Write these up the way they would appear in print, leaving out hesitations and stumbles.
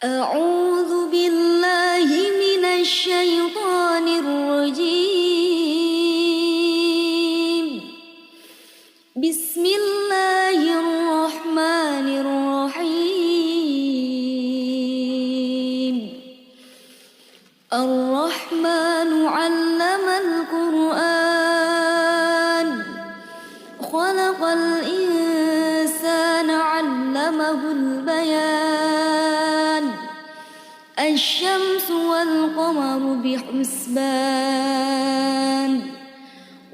أعوذ بالله من الشيطان الرجيم. بسم الله الرحمن الرحيم. الرحمن علم القرآن، خلق الإنسان علمه البيان. الشمس والقمر بحسبان،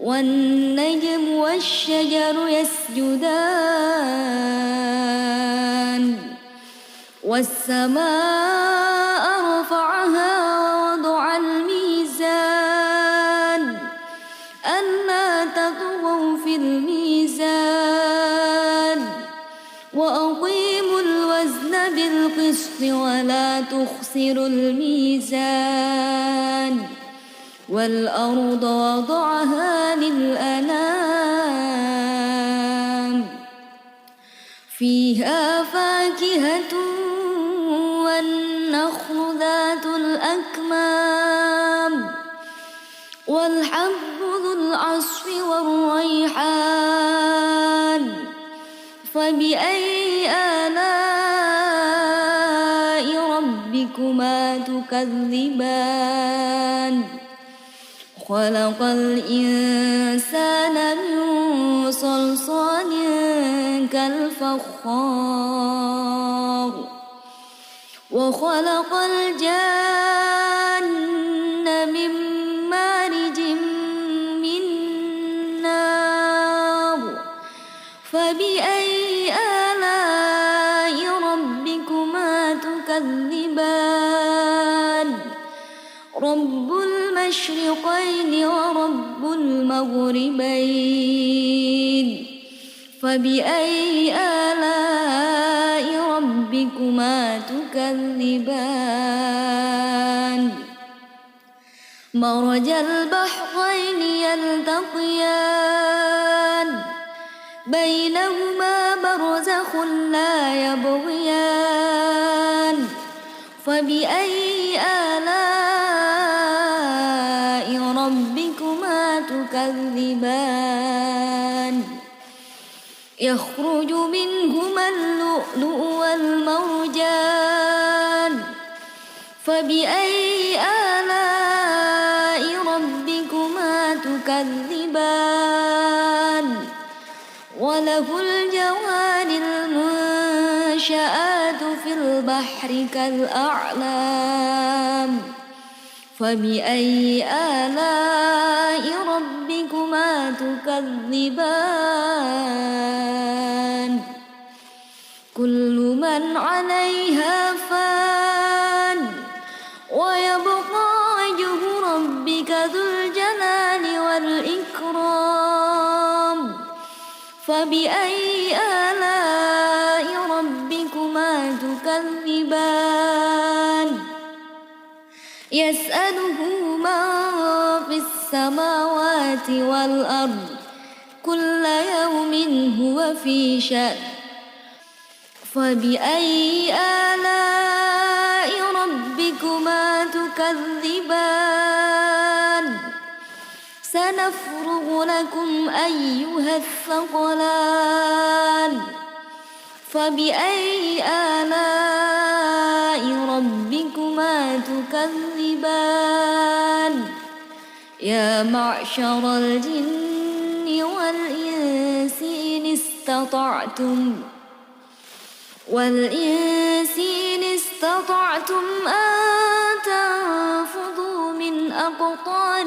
والنجم والشجر يسجدان. والسماء رفعها ووضع الميزان، ألا تطغوا في الميزان. وأقيموا الوزن بالقسط ولا تخسروا الميزان. والأرض وضعها للأنام، فيها فاكهة والنخل ذات الأكمام، والحب ذو العصف والريحان. فبأي آلاء ربكما تكذبان؟ خلق الإنسان من صلصال كالفخار، وخلق الجن من مارج من نار. فبأي آلاء ربكما تكذبان؟ رب المشرقين ورب المغربين. فبأي آلاء ربكما تكذبان؟ مرج البحرين يلتقيان، بينهما برزخ لا يبغيان. فبأي آلاء ربكما تكذبان؟ يخرج منهما اللؤلؤ والمرجان. فبأي آلاء ربكما تكذبان؟ وله الجوار المنشآت في البحر كالأعلام. فبأي آلاء ربكما تكذبان؟ كل من عليها فان، ويبقى وجه ربك ذو الجلال والإكرام. فبأي آلاء ربكما تكذبان؟ يسأله من في السماوات والأرض، كل يوم هو في شأن. فبأي آلاء ربكما تكذبان؟ سنفرغ لكم أيها الثقلان. فبأي آلاء ربكما تكذبان؟ يا معشر الجن والإنس إن استطعتم أن تنفذوا من أقطار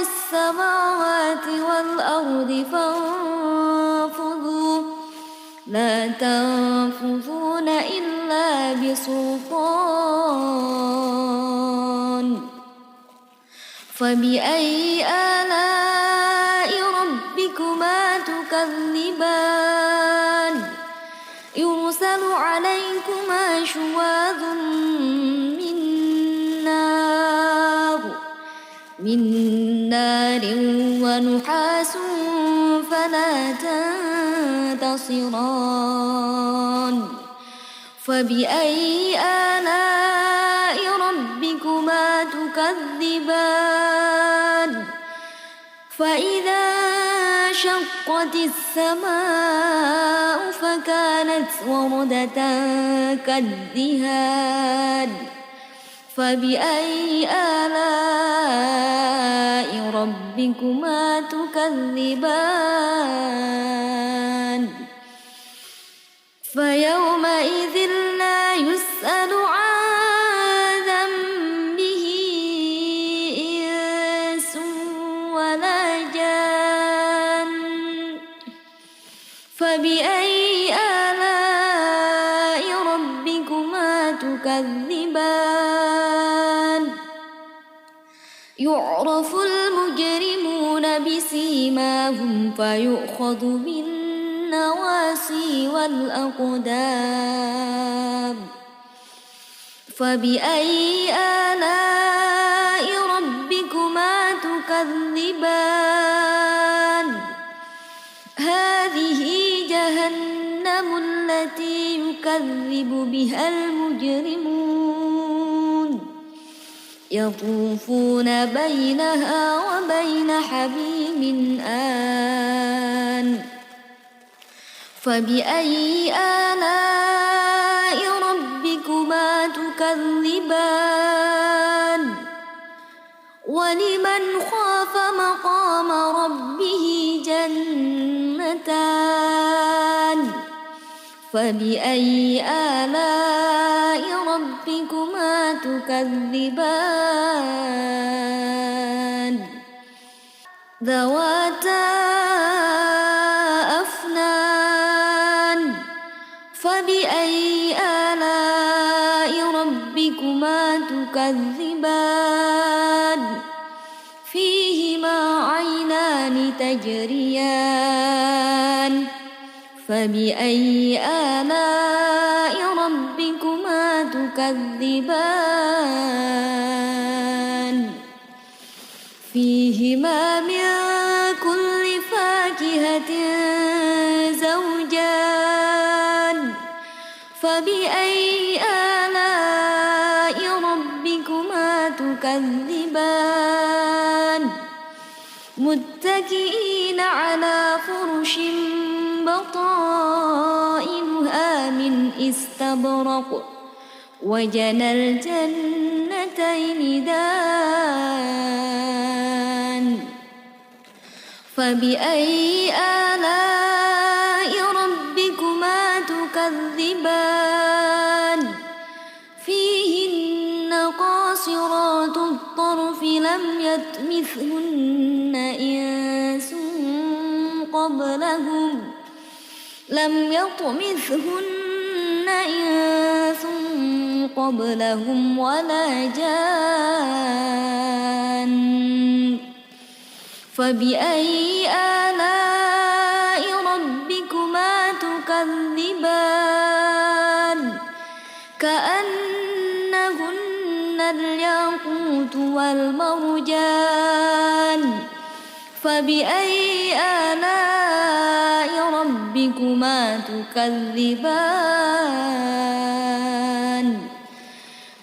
السماوات والأرض فانفذوا، لا تنفذون إلا بسلطان. فبأي آلاء ربكما تكذبان؟ يرسل عليكما شواظ من نار ونحاس فلا ينتصران فبأي آلاء ربكما تكذبان فإذا انشقت السماء فكانت وردة كالدهان فبأي آلاء ربكما تكذبان فيومئذ لا يسأل عن ذنبه إنس ولا جان فبأي آلاء ربكما تكذبان يعرف المجرمون بسيماهم فيؤخذ بالنواصي والأقدام فبأي آلاء ربكما تكذبان هذه جهنم التي يكذب بها المجرمون يطوفون بينها وبين حميم آن فبأي آلاء ربكما تكذبان ولمن خاف مقام ربه جنتان فبأي آلاء ربكما تكذبان ذواتا أفنان فبأي آلاء ربكما تكذبان فيهما عينان تجريان فبأي آلاء ربكما تكذبان فيهما من كل فاكهة زوجان فبأي آلاء ربكما تكذبان متكئين على فرش بطائنها من استبرق وجنى الجنتين دان فبأي آلاء ربكما تكذبان فيهن قاصرات الطرف لم يطمثهن إنس قبلهم ولا جان فبأي آلاء ربكما تكذبان كأنهن الياقوت والمرجان فبأي آلاء ربكما تكذبان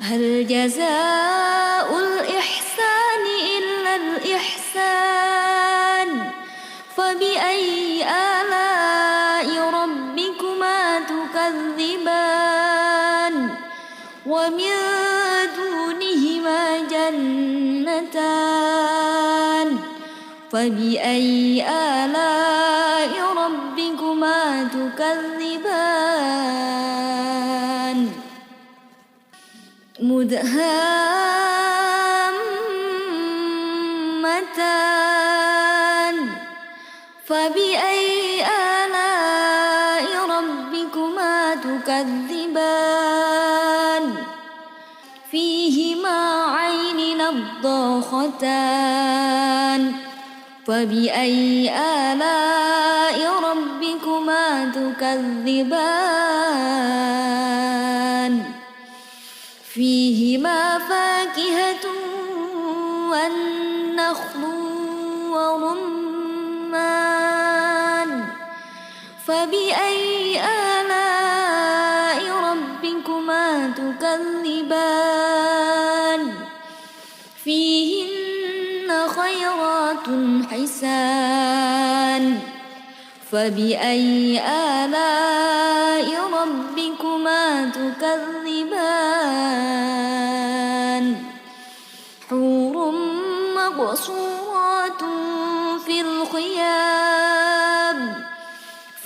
هل جزاء الإحسان إلا الإحسان فبأي آلاء ربكما تكذبان ومن دونهما جنتان فبأي آلاء ربكما تكذبان مدهامتان فبأي آلاء ربكما تكذبان فيهما عين نضاختان فبأي آلاء ربكما تكذبان فيهما فاكهة والنخل ورمان فبأي آلاء ربكما تكذبان فيهن خيرات حسان فبأي آلاء ربكما تكذبان حور مقصورات في الخيام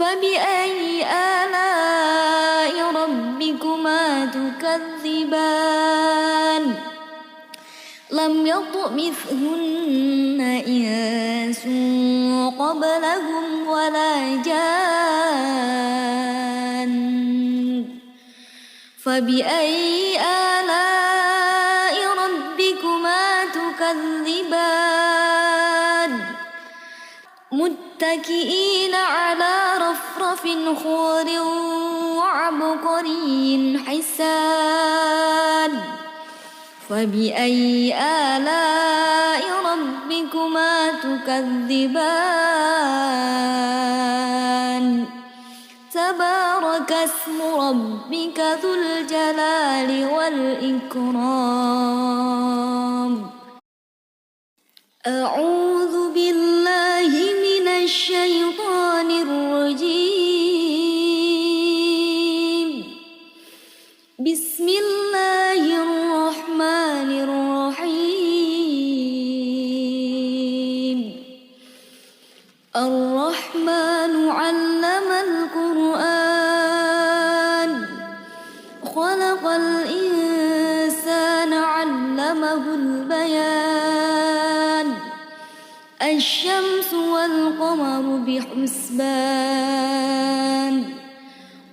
فبأي آلاء ربكما تكذبان لم يطمثهن إنس قبلهم ولا جان فبأي آلاء ربكما تكذبان متكئين على رفرف خضر وعبقري حسان فبأي آلاء ربكما تكذبان تبارك اسم ربك ذو الجلال والإكرام أعوذ بالله من الشيطان الرجيم بسم الله الرحمن الرحيم الرحمن علم القرآن خلق الإنسان علمه البيان الشمس والقمر بحسبان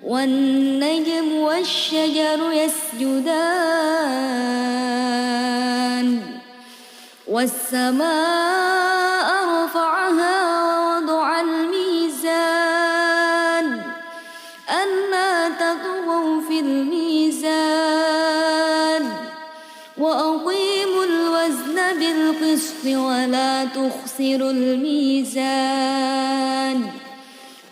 والنجم والشجر يسجدان والسماء رفعها ووضع الميزان ألا تطغوا في الميزان وأقيموا الوزن بالقسط ولا تخسروا الميزان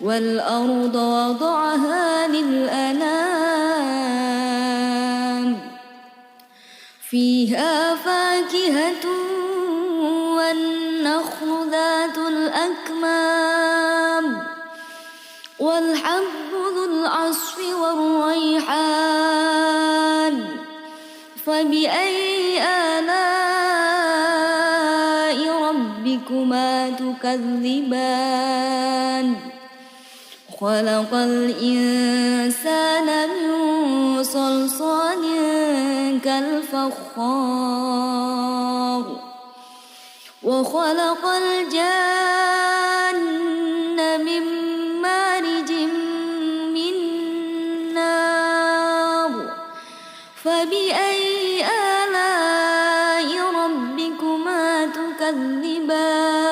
والأرض وضعها للأنام فيها فاكهة والنخل ذات الأكمام والحب ذو العصف والريحان فبأي آلاء ربكما تكذبان خلق الإنسان من صلصال كالفخار وخلق الجن من مارج من نار فبأي آلاء ربكما تكذبان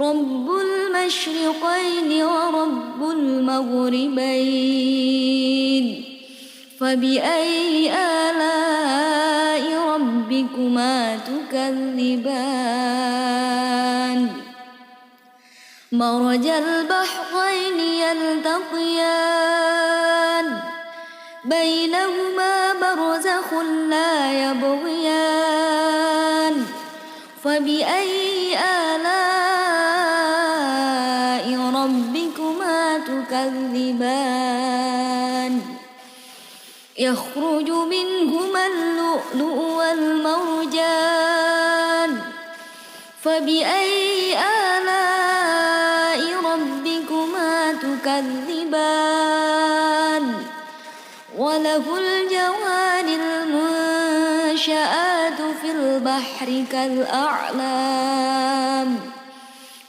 رب المشرقين ورب المغربين فبأي آلاء ربكما تكذبان مرج البحرين يلتقيان بينهما برزخ لا يبغيان فبأي آلاء ربكما تكذبان يخرج منهما اللؤلؤ والمرجان فبأي آلاء ربكما تكذبان وله الجوار المنشآت في البحر كالأعلام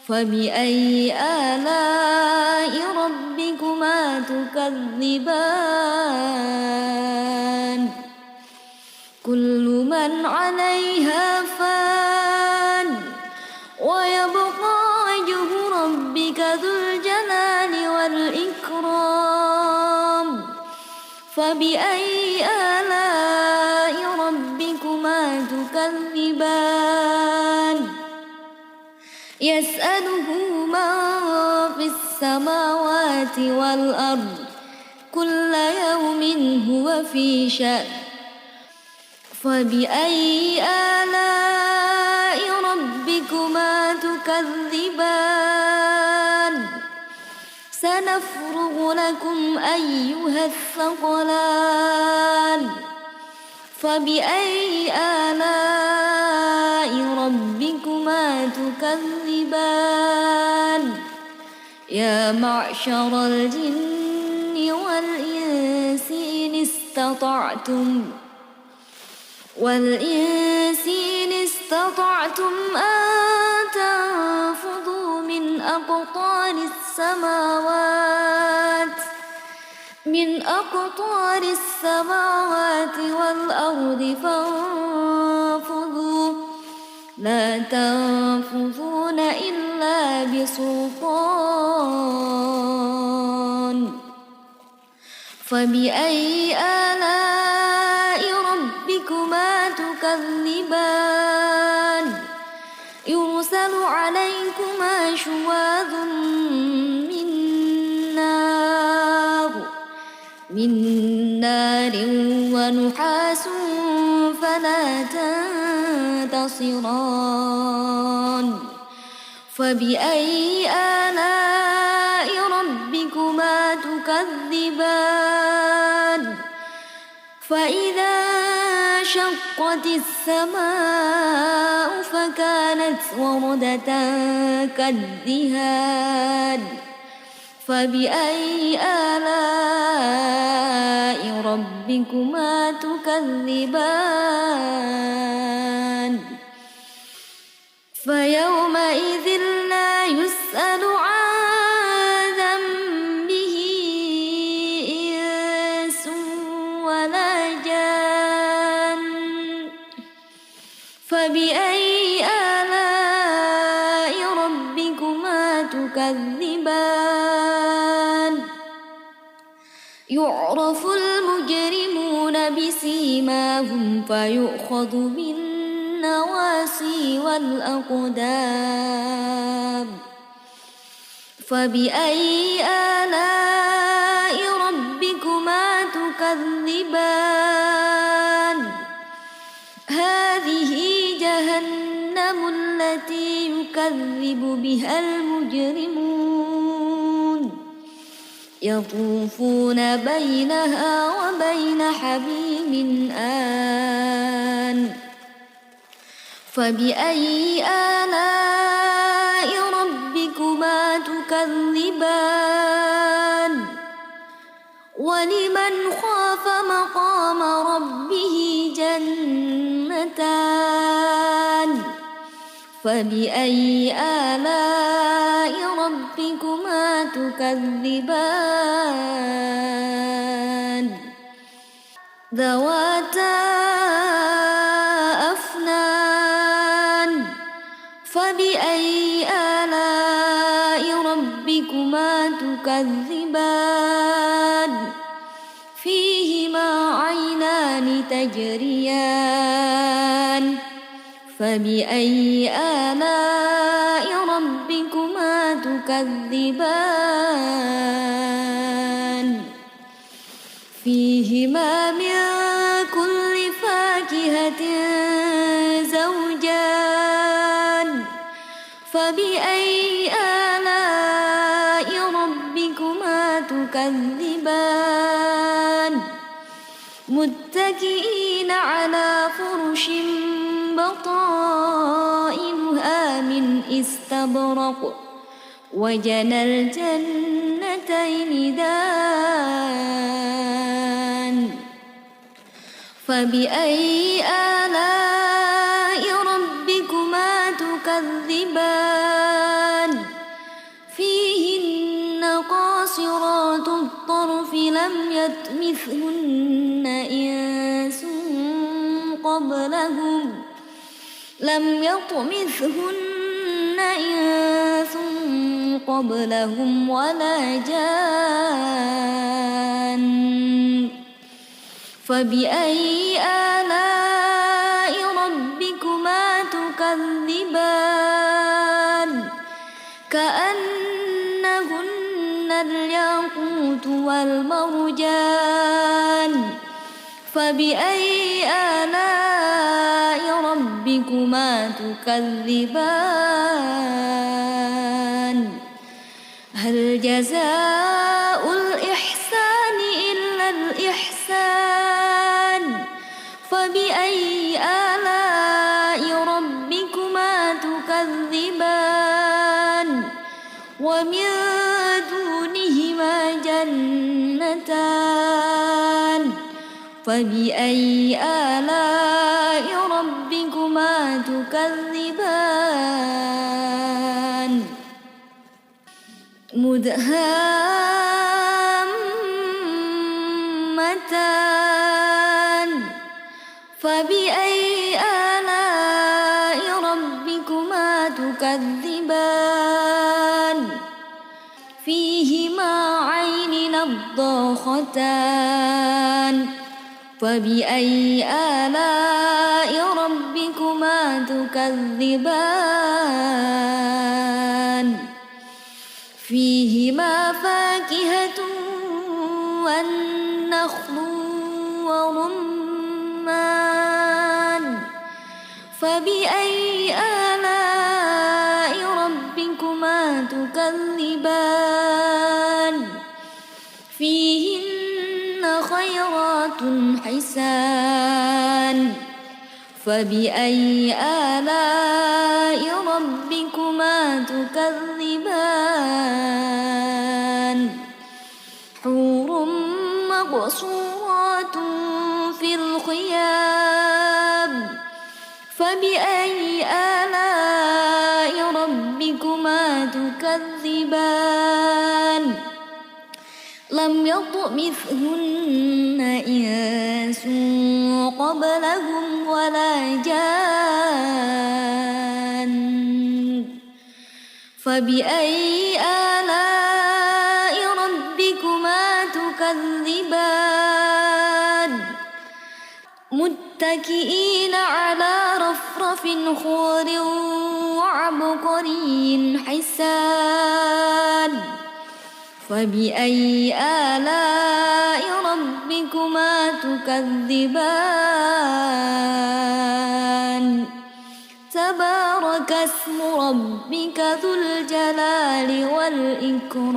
فبأي آلاء ربكما تكذبان كل من عليها فان ويبقى وجه ربك ذو الجلال والإكرام فبأي آلاء ربكما تكذبان يسأله من في السماء السماوات والأرض كل يوم هو في شأن فبأي آلاء ربكما تكذبان سنفرغ لكم أيها الثقلان فبأي آلاء ربكما تكذبان يا معشر الجن والإنس إن استطعتم أن تنفذوا من أقطار السماوات والأرض فانفذوا لا تنفذون إلا بسلطان فبأي آلاء ربكما تكذبان يرسل عليكما شواظ من نار ونحاس فلا تنتصران فبأي آلاء ربكما تكذبان فإذا شقت السماء فكانت وردة كالدهان فبأي آلاء ربكما تكذبان فيومئذ لا يسأل عن ذنبه إنس ولا جان فبأي آلاء ربكما تكذبان يعرف المجرمون بسيماهم فيؤخذ بالنواصي والأقدام فبأي آلاء ربكما تكذبان هذه جهنم التي يكذب بها المجرمون يطوفون بينها وبين حميم آن فبأي آلاء ربكما تكذبان ولمن خاف مقام ربه جنتان فبأي آلاء ربكما تكذبان ذواتا أفنان فبأي آلاء ربكما تكذبان فيهما عينان تجريان فبأي آلاء ربكما تكذبان فيهما من كل فاكهة زوجان فبأي آلاء ربكما تكذبان متكئين على فرش بطائنها من استبرق وجنى الجنتين دان فبأي آلاء ربكما تكذبان فيهن قاصرات الطرف لم يطمثهن إنس قبلهم ولا جان فبأي آلاء ربكما تكذبان كأنهن إلا الياقوت والمرجان فبأي آلاء ربكما تكذبان هل جزاء الإحسان إلا الإحسان فبأي آلاء ربكما تكذبان ومن دونهما جنتان فبأي آلاء ربكما تكذبان مدهامتان فبأي آلاء ربكما تكذبان فيهما عين نضاختان فبأي آلاء ربكما تكذبان فيهما فاكهة والنخل ورمان فبأي آلاء ربكما تكذبان فيهن خيرات حسان فبأي آلاء ربكما تكذبان حور مقصورات في الخيام فبأي آلاء ربكما تكذبان لم يطمثهن إنس قبلهم ولا جان فبأي آلاء ربكما تكذبان متكئين على رفرف خضر وعبقري حسان فبأي آلاء ربكما تكذبان تبارك اسم ربك ذو الجلال والإكرام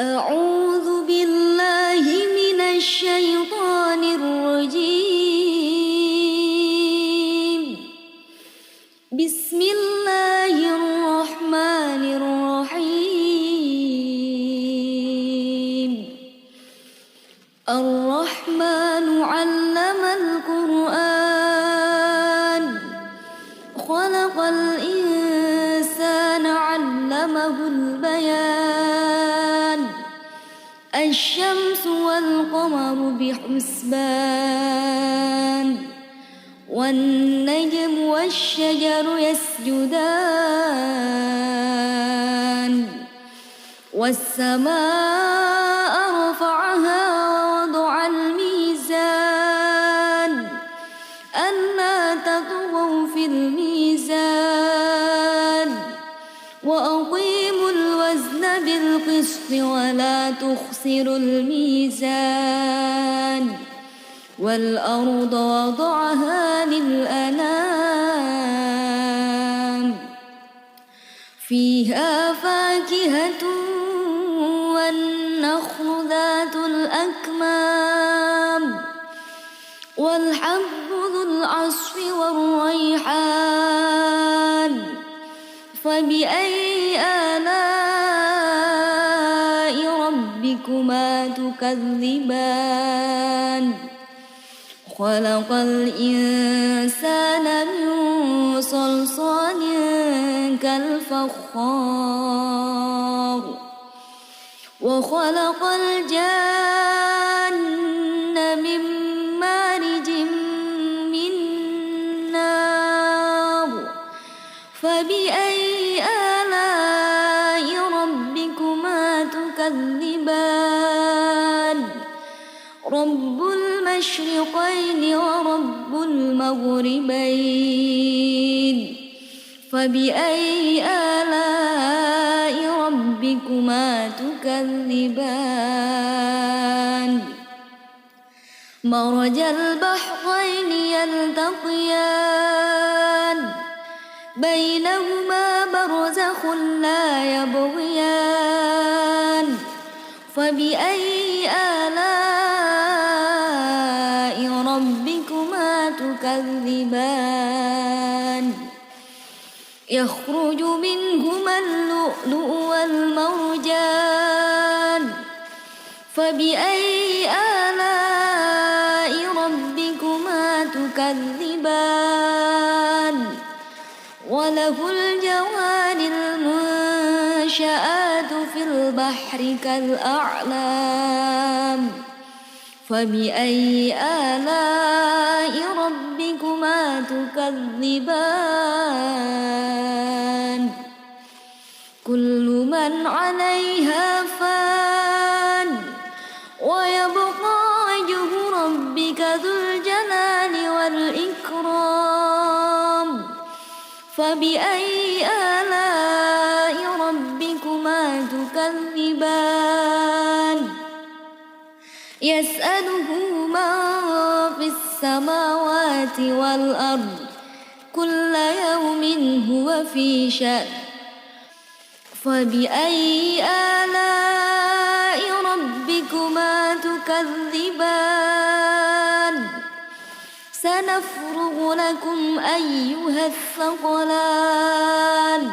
أعوذ بالله من الشيطان الرجيم بسم الله الرحمن الرحيم الرحمن علم القرآن خلق الإنسان علمه البيان الشمس والقمر بحسبان والنجم والشجر يسجدان والسماء رفعها ووضع الميزان ألا تطغوا في الميزان وأقيموا الوزن بالقسط ولا تخسروا الميزان والأرض وضعها للأنام فيها فاكهة والنخل ذات الأكمام والحب ذو العصف والريحان فبأي آلاء ربكما تكذبان خلق الإنسان من صلصال كالفخار وخلق الجن من مارج من نار فبأي آلاء ربكما تكذبان رب المشرقين ورب المغربين فبأي آلاء تكذبان مرج البحرين يلتقيان بينهما برزخ لا يبغيان فبأي آلاء ربكما تكذبان يخرج منهما اللؤلؤ والمرجان فبأي آلاء ربكما تكذبان وله الجوار المنشآت في البحر كالأعلام فبأي آلاء ربكما تكذبان كل من عليها فان ويبقى وجه ربك ذو الجلال والإكرام فبأي آلاء ربكما تكذبان يسأله من في السماوات والأرض كل يوم هو في شأن فبأي آلاء ربكما تكذبان سنفرغ لكم أيها الثقلان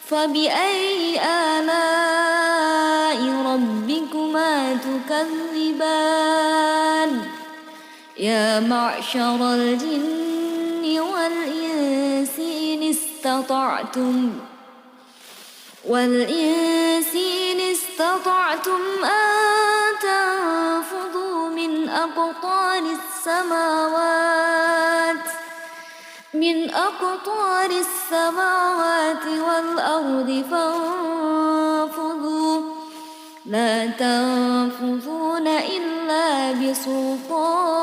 فبأي آلاء ربكما تكذبان يا معشر الجن والإنس إن استطعتم أن تنفذوا من أقطار السماوات والأرض فانفذوا لا تنفذون إلا بسلطان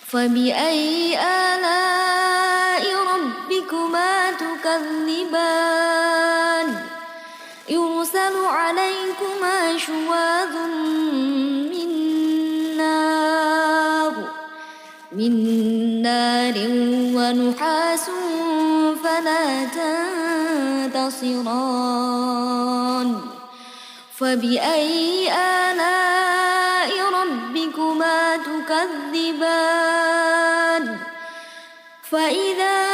فبأي آلاء ربكما تكذبان يرسل عليكما شواظ من نار ونحاس فلا تنتصران فبأي آلاء ربكما تكذبان فإذا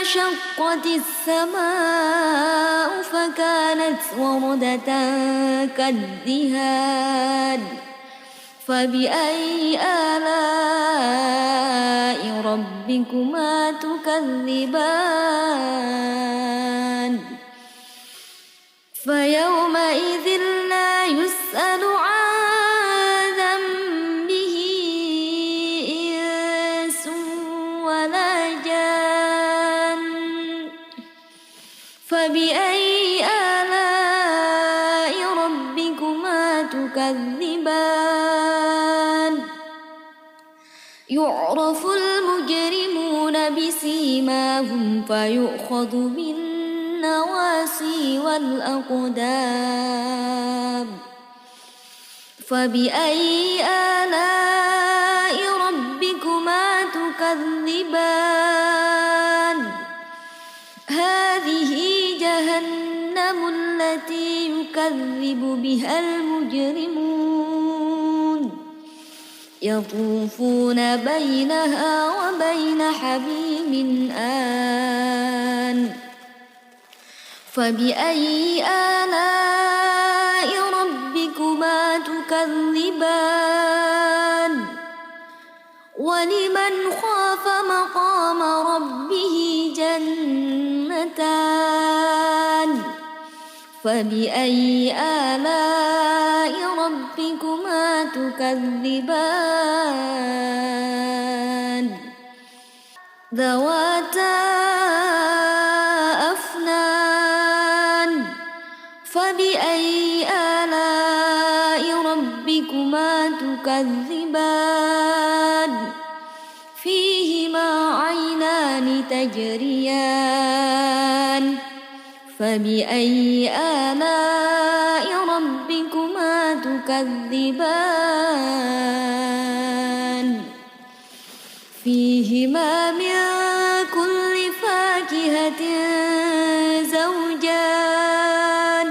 شقت السماء فكانت وردة كالدهان فبأي آلاء ربكما تكذبان فيومئذ لا يسأل عن ذنبه إنس ولا جان فبأي آلاء ربكما تكذبان يعرف المجرمون بسيماهم فيؤخذ بالنواصي والأقدام فبأي آلاء ربكما تكذبان هذه جهنم التي يكذب بها المجرمون يطوفون بينها وبين حميم آن فبأي آلاء ربكما تكذبان ولمن خاف مقام ربه جنتان فبأي آلاء ربكما تكذبان ذواتا أفنان فبأي آلاء ربكما تكذبان فيهما عينان تجريان فبأي آلاء ربكما تكذبان فيهما من كل فاكهة زوجان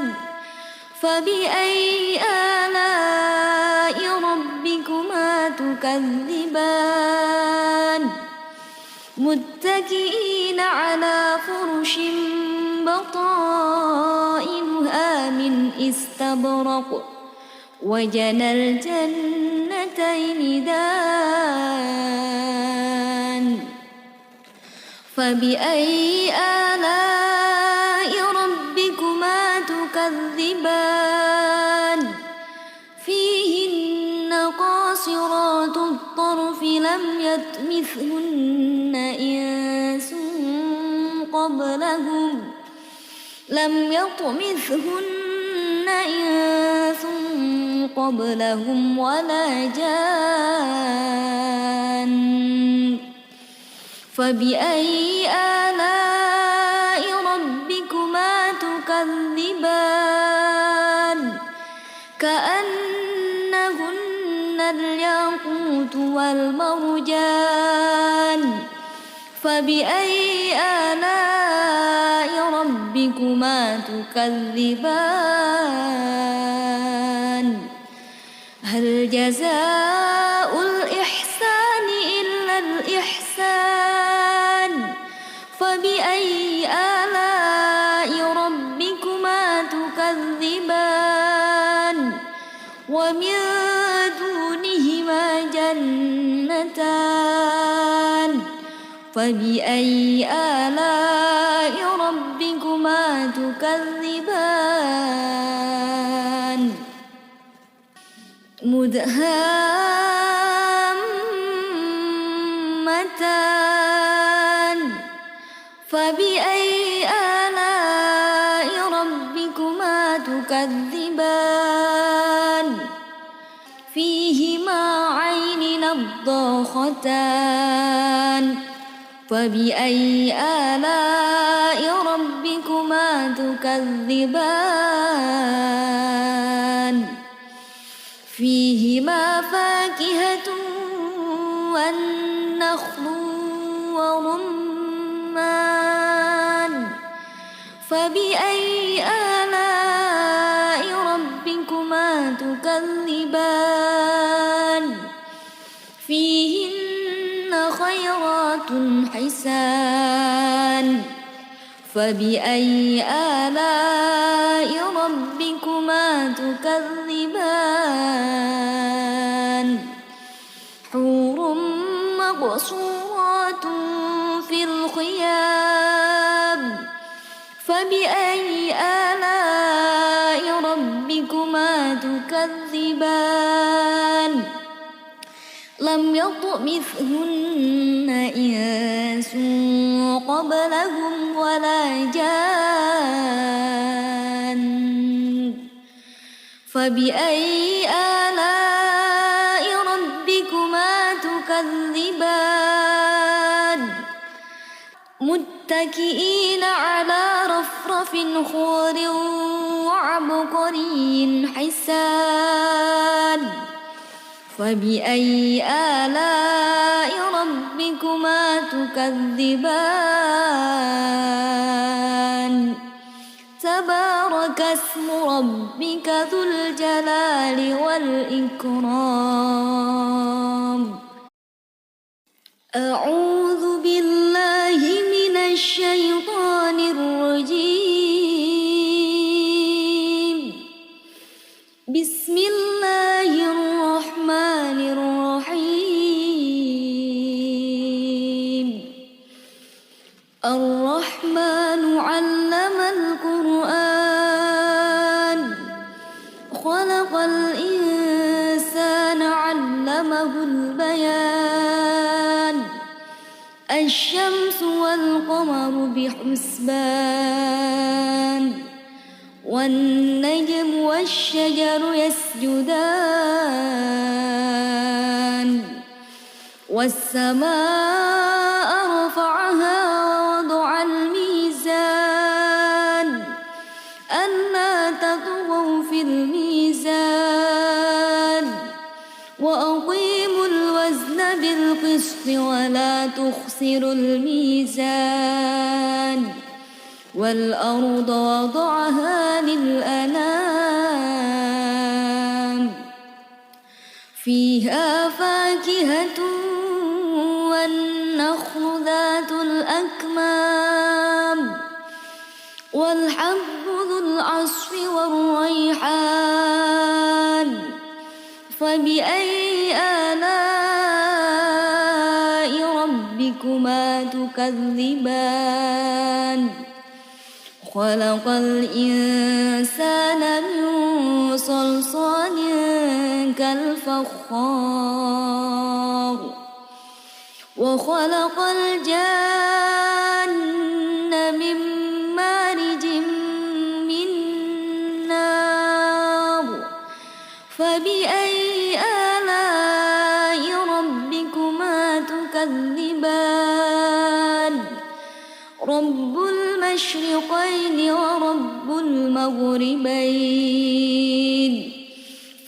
فبأي آلاء ربكما تكذبان متكئين على فرش بطائنها من استبرق وجنى الجنتين دان فبأي آلاء ربكما تكذبان فيهن قاصرات الطرف لم يطمثهن إنس قبلهم ولا جان فبأي آلاء ربكما تكذبان كأنهن الياقوت والمرجان فبأي آلاء ربكما تكذبان هل جزاء الإحسان إلا الإحسان فبأي آلاء ربكما تكذبان ومن دونهما جنتان فبأي آلاء ربكما تكذبان مدهامتان فبأي آلاء ربكما تكذبان فيهما عين نضاختان فبأي آلاء ربكما تكذبان فيهما فاكهة والنخل ورمان فبأي آلاء ربكما تكذبان فيهن خيرات حسان فبأي آلاء ربكما تكذبان حور مقصورات في الخيام فبأي آلاء ربكما تكذبان لم يطمثهن إنس قبلهم ولا جان فبأي آلاء ربكما تكذبان متكئين على رفرف خضر وعبقري حسان فبأي آلاء ربكما تكذبان تبارك اسم ربك ذو الجلال والإكرام أعوذ بالله من الشيطان الرجيم بسم الله الرحمن الرحيم الرحمن علم القرآن خلق الإنسان علمه البيان الشمس والقمر بحسبان والنجم والشجر يسجدان والسماء رفعها ووضع الميزان تخسر الميزان والأرض وضعها للأنام فيها فاكهة والنخل ذات الأكمام والحب ذو العصف والريحان فبأي آلاء ربكما تكذبان خلق الإنسان من صلصال كالفخار وخلق الجان من مارج من نار فبأي آلاء ربكما تكذبان رب المشرقين ورب المغربين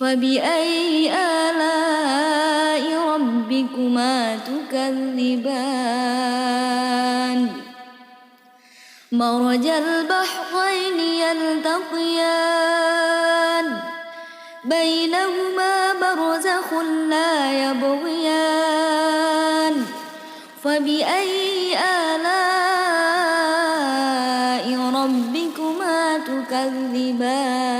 فبأي آلاء ربكما تكذبان مرج البحرين يلتقيان بينهما برزخ لا يبغيان فبأي آلاء ربكما تكذبان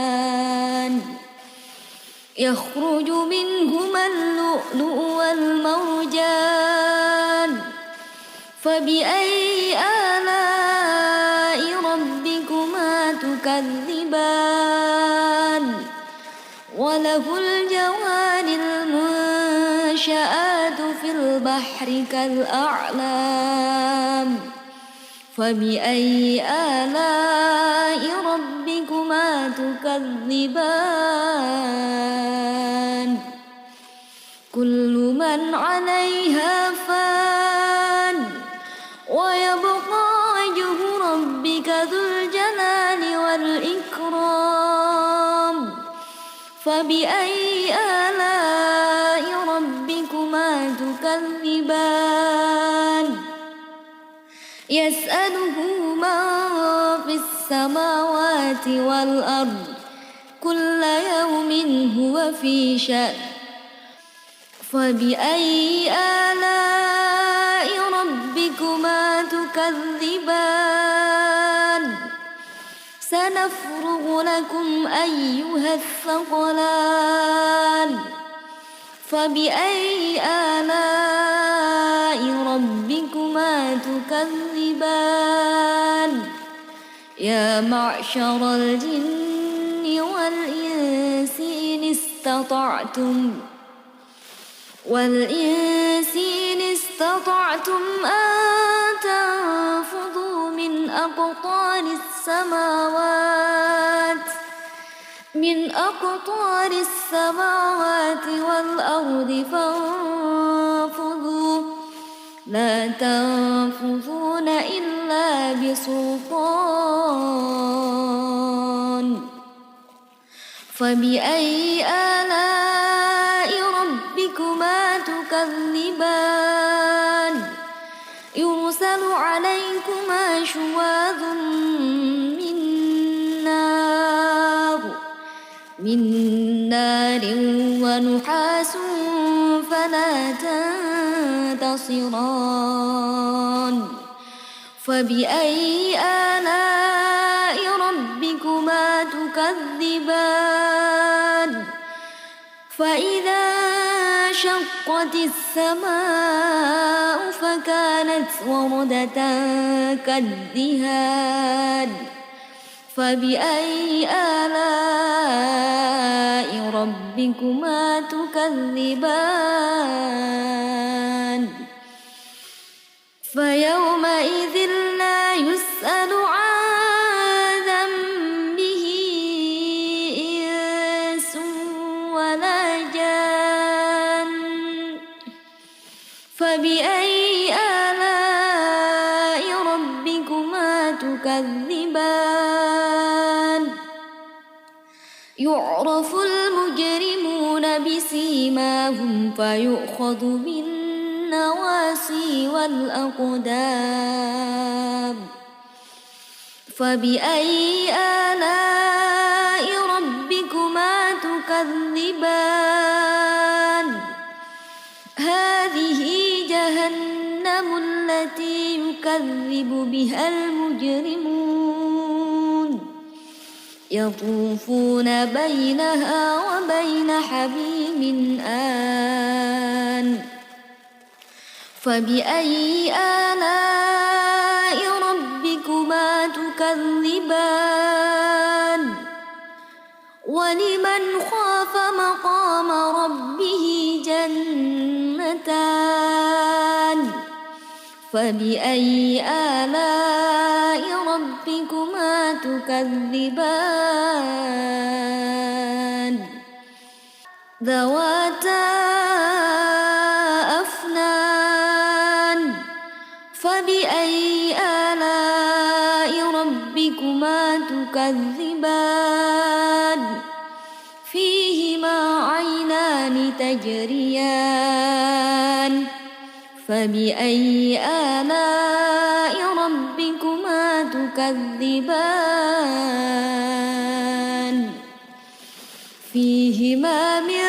يخرج منهما اللؤلؤ والمرجان فبأي آلاء ربكما تكذبان وله الجوار المنشآت في البحر كالأعلام فبأي آلاء ربكما تكذبان كل من عليها فان ويبقى وجه ربك ذو الجلال والإكرام فبأي آلاء ربكما تكذبان يسأله من في السماوات والأرض كل يوم هو في شأن فبأي آلاء ربكما تكذبان سنفرغ لكم أيها الثقلان فبأي آلاء ربكما تكذبان يا معشر الجن والإنس إن استطعتم أن تنفذوا من أقطار السماوات والأرض فانفذوا لا تنفذون إلا بسلطان فبأي آلاء ربكما تكذبان يرسل عليكما شواظ من نار ونحاس فلا تنتصران فبأي آلاء ربكما تكذبان فإذا انشقت السماء فكانت وردة كالدهان فبأي آلاء ربكما تكذبان فيومئذ لا يسأل عن ذنبه إنس ولا جان فبأي آلاء ربكما تكذبان يعرف المجرمون بسيماهم فيؤخذ بالنواصي النواسي والأقدام فبأي آلاء ربكما تكذبان هذه جهنم التي يكذب بها المجرمون يطوفون بينها وبين حميم آن فبأي آلاء ربكما تكذبان ولمن خاف مقام ربه جنتان فبأي آلاء ربكما تكذبان ذواتا أفنان فبأي آلاء ربكما تكذبان فيهما عينان تجريان فبأي آلاء ربكما تكذبان فيهما من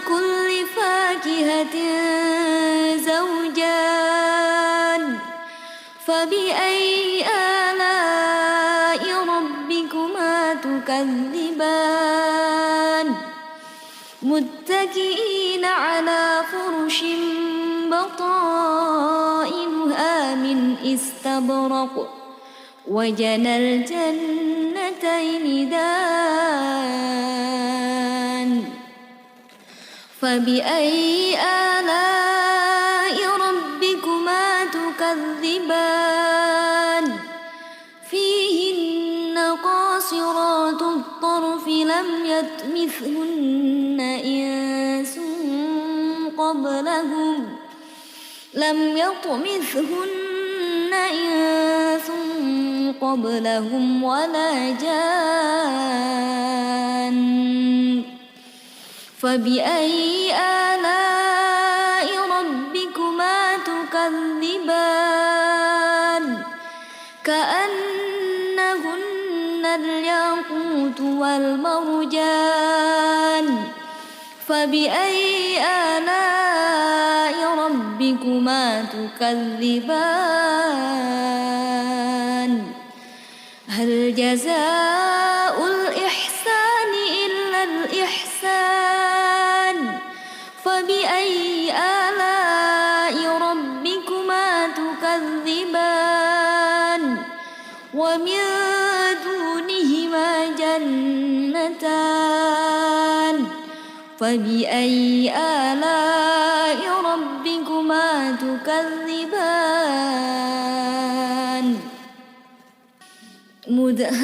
كل فاكهة زوجان فبأي آلاء ربكما تكذبان متكئين على فرش بطائنها من استبرق وجنى الجنتين دان فبأي آلاء ربكما تكذبان فيهن قاصرات الطرف لم يطمثهن إنس قبلهم ولا جان فبأي آلاء ربكما تكذبان كأنهن الياقوت والمرجان فبأي آلاء ربكما تكذبان هل جزاء الإحسان إلا الإحسان فبأي آلاء ربكما تكذبان ومن دونهما جنتان فبأي آلاء ربكما تكذبان مدهامتان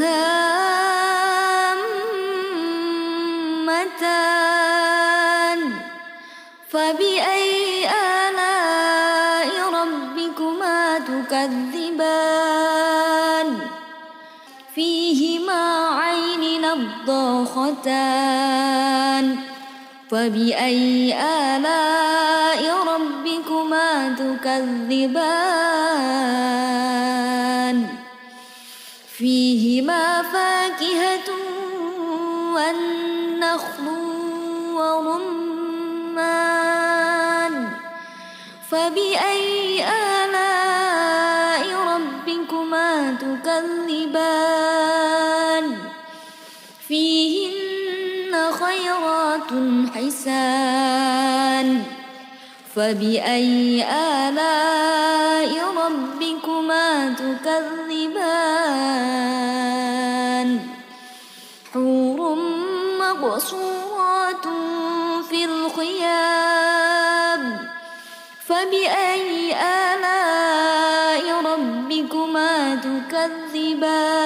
فبأي آلاء ربكما تكذبان فيهما عين نضاختان فبأي آلاء ربكما تكذبان فيهما فاكهة والنخل ورمان فبأي آلاء ربكما تكذبان فيهن خيرات حسان فبأي آلاء ربكما تكذبان حور مقصورات في الخيام فبأي آلاء ربكما تكذبان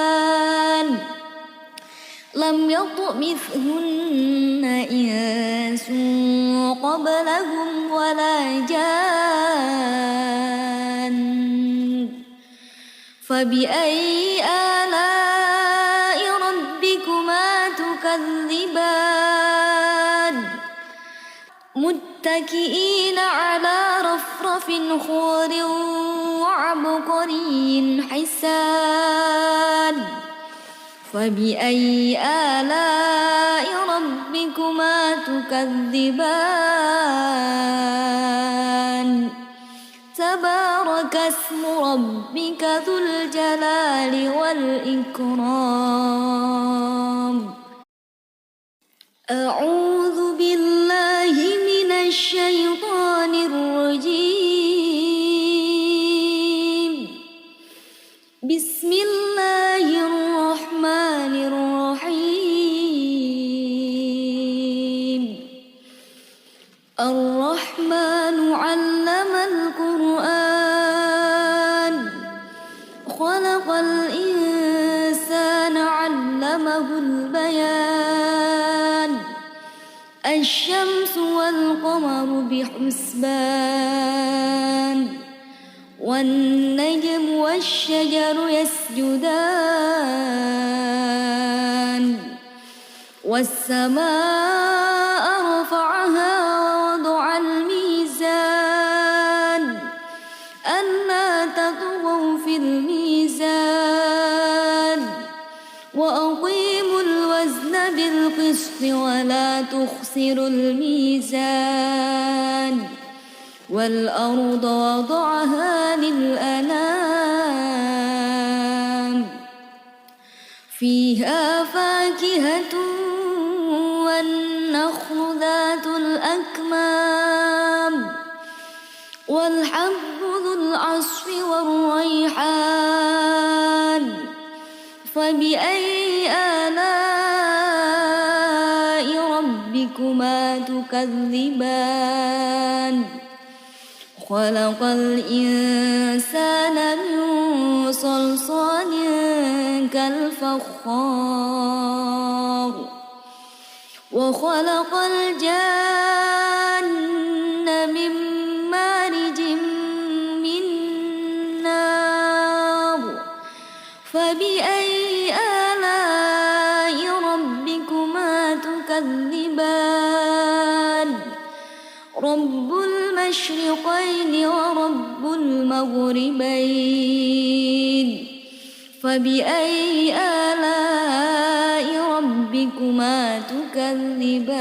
لم يطمثهن إنس قبلهم ولا جان فبأي آلاء ربكما تكذبان متكئين على رفرف وزخرف خضر وعبقري حسان فبأي آلاء ربكما تكذبان تبارك اسم ربك ذو الجلال والإكرام أعوذ بالله من الشيطان الرجيم بسم الله الرحمن الرحيم الرحمن علم القرآن خلق الإنسان علمه البيان الشمس والقمر بحسبان والنجم والشجر يسجدان والسماء رفعها ووضع الميزان ألا تطغوا في الميزان وأقيموا الوزن بالقسط ولا تخسروا الميزان والأرض وضعها للأنام فيها فاكهة والنخل ذات الأكمام والحب ذو العصف والريحان فبأي آلاء ربكما تكذبان خلق الإنسان من صلصال كالفخار وخلق الجن من مارج من نار فبأي آلاء ربكما تكذبان رب المشرقين ورب المغربين فبأي آلاء ربكما تكذبان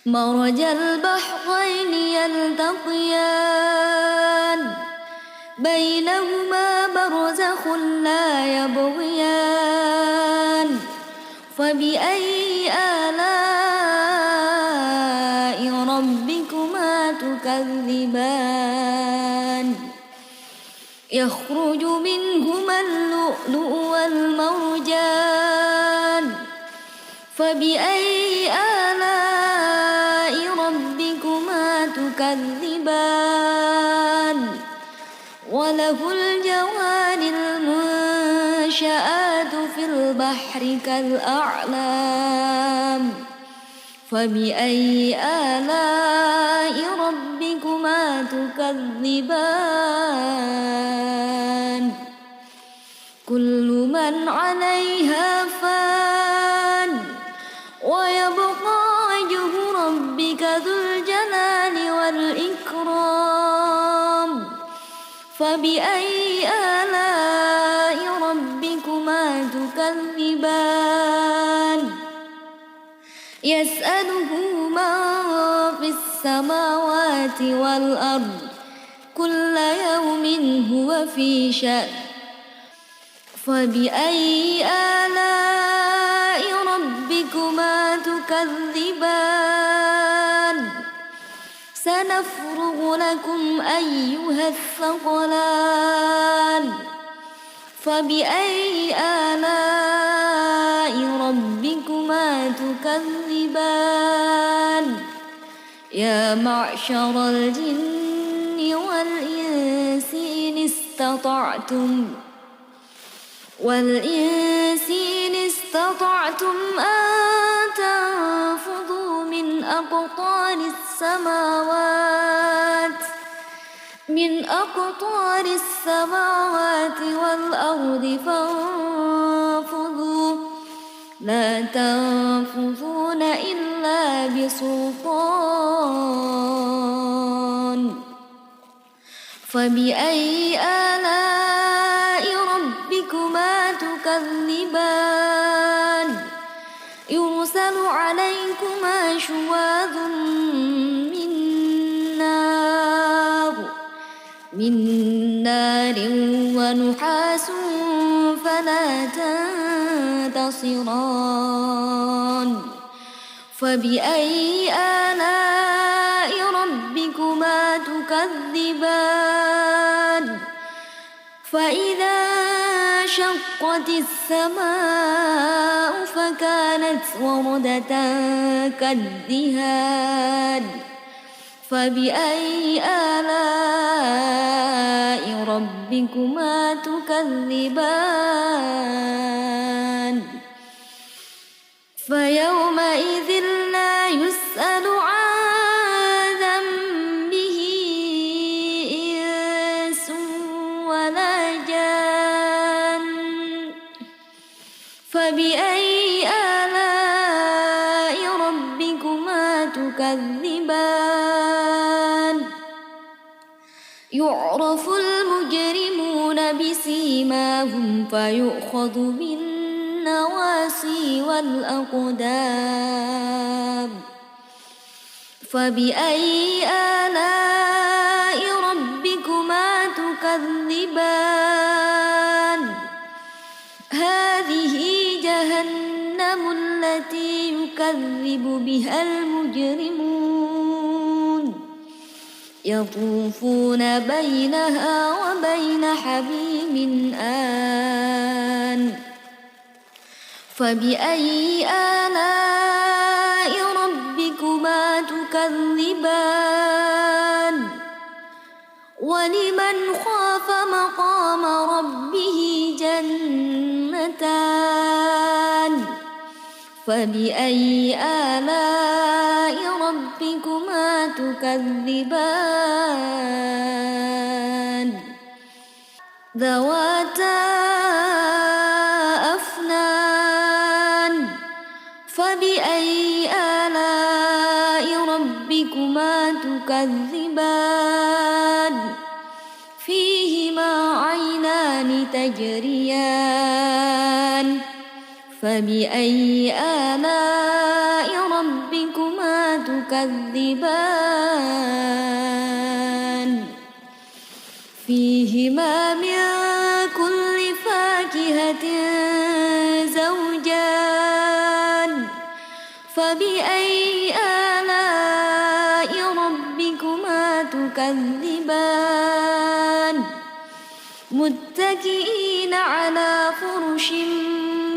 مرج البحرين يلتقيان بينهما برزخ لا يبغيان فبأي آلاء ربكما تكذبان يخرج منهما اللؤلؤ والمرجان فبأي آلاء ربكما تكذبان وله الجوار المنشآت في البحر كالأعلام فبأي آلاء ربكما تكذبان كل من عليها فان ويبقى وجه ربك ذو الجلال والإكرام فبأي آلاء ربكما تكذبان يسأله من في السماوات والأرض كل يوم هو في شأن فبأي آلاء ربكما تكذبان سنفرغ لكم أيها الثقلان فبأي آلاء ربكما تكذبان يا معشر الجن والإنس إن استطعتم أن تنفذوا من أقطار السماوات والأرض فانفذوا لا تنفذون إلا بسلطان فبأي آلاء ربكما تكذبان يرسل عليكما شواظ من نار ونحاس فلا تنتصران فبأي آلاء ربكما تكذبان فإذا انشقت السماء فكانت وردة كالدهان فبأي آلاء ربكما تكذبان فيومئذ لا يسأل عن ذنبه إنس ولا جان فبأي آلاء ربكما تكذبان يعرف المجرمون بسيماهم فيؤخذ بالنواصي والأقدام فبأي آلاء ربكما تكذبان هذه جهنم التي يكذب بها المجرمون يطوفون بينها وبين حميم آن فبأي آلاء ربكما تكذبان ولمن خاف مقام ربه جنتان فبأي آلاء ربكما تكذبان ذواتا أفنان فبأي آلاء ربكما تكذبان فيهما عينان تجريان فبأي آلاء ربكما تكذبان فيهما من كل فاكهة زوجان فبأي آلاء ربكما تكذبان متكئين على فرش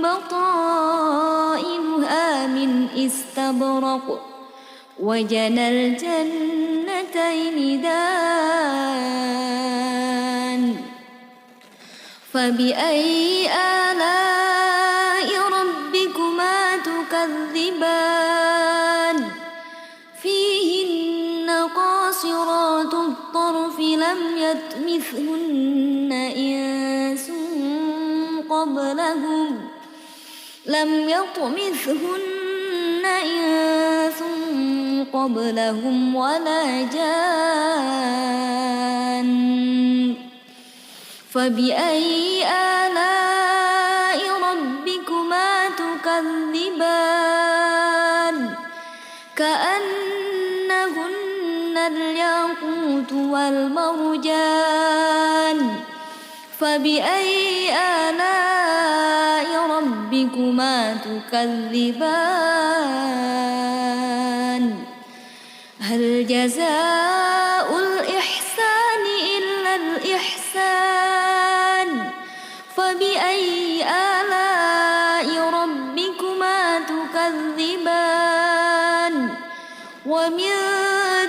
بطائنها من استبرق وجنى الجنتين دان فبأي آلاء ربكما تكذبان فيهن قاصرات الطرف لم يطمثهن إنس قبلهم ولا جان فبأي آلاء ربكما تكذبان كأنهن الياقوت والمرجان فبأي آلاء ربكما تكذبان هل جزاء الإحسان إلا الإحسان فبأي آلاء ربكما تكذبان ومن